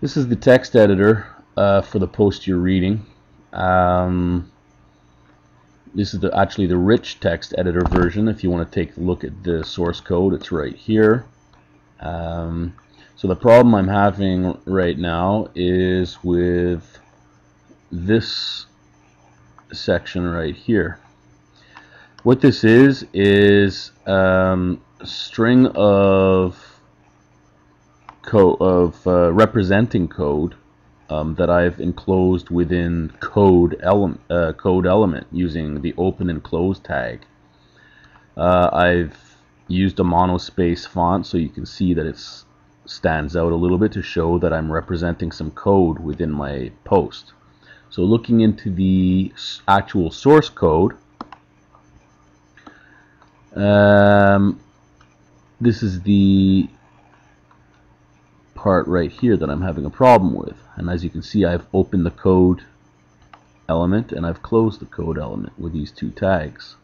This is the text editor for the post you're reading. This is actually the rich text editor version. If you want to take a look at the source code, it's right here. So the problem I'm having right now is with this section right here. What this is a string of representing code that I've enclosed within code element using the open and close tag. I've used a monospace font so you can see that it stands out a little bit to show that I'm representing some code within my post. So looking into the actual source code, this is the part right here that I'm having a problem with, and as you can see, I've opened the code element and I've closed the code element with these two tags.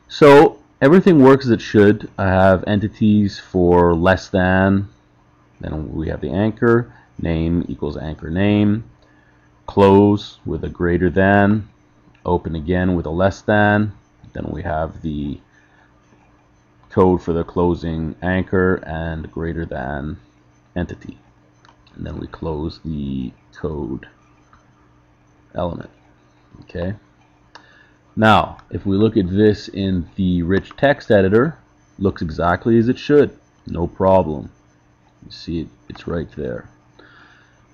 So everything works as it should. I have entities for less than, then we have the anchor, name equals anchor name, close with a greater than, open again with a less than, then we have the code for the closing anchor and greater than entity, and then we close the code element. Okay, now if we look at this in the rich text editor, looks exactly as it should, no problem. You see it's right there.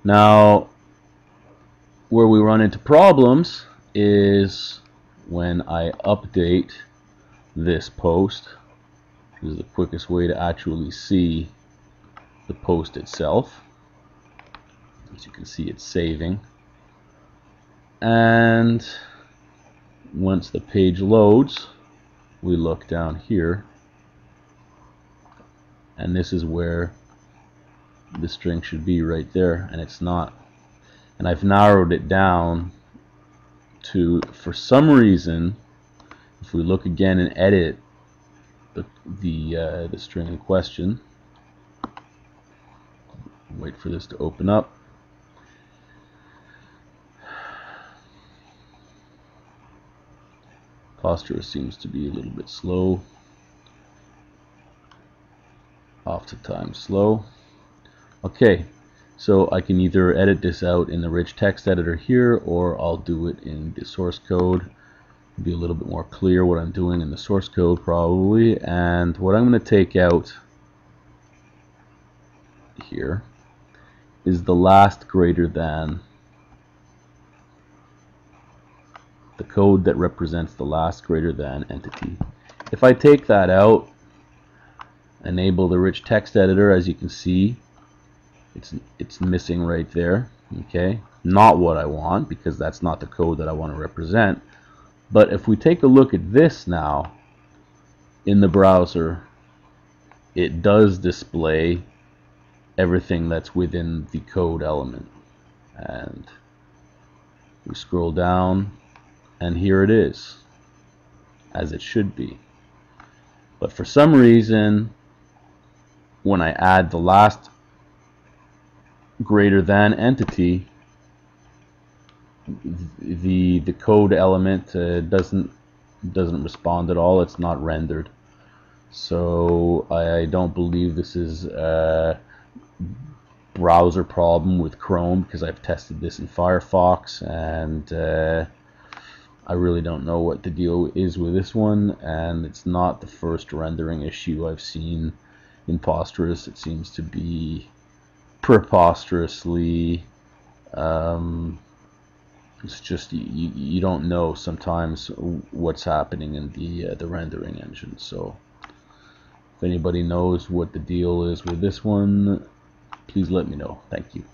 Now where we run into problems is when I update this post. This is the quickest way to actually see the post itself. As you can see, it's saving, and once the page loads, we look down here, and this is where the string should be, right there, and it's not. And I've narrowed it down to, for some reason, if we look again and edit the string in question, wait for this to open up. Posture seems to be a little bit slow. Off to time slow. Okay, so I can either edit this out in the rich text editor here, or I'll do it in the source code. It'll be a little bit more clear what I'm doing in the source code probably. And what I'm going to take out here is the last greater than, the code that represents the last greater than entity. If I take that out, enable the rich text editor, as you can see, it's missing right there. Okay, not what I want, because that's not the code that I want to represent. But if we take a look at this now in the browser, it does display everything that's within the code element, and we scroll down and here it is, as it should be. But for some reason, when I add the last greater than entity, the code element doesn't respond at all. It's not rendered. So I don't believe this is a browser problem with Chrome, because I've tested this in Firefox, and I really don't know what the deal is with this one, and it's not the first rendering issue I've seen in Posterous. It seems to be preposterously, it's just you don't know sometimes what's happening in the rendering engine. So if anybody knows what the deal is with this one, please let me know. Thank you.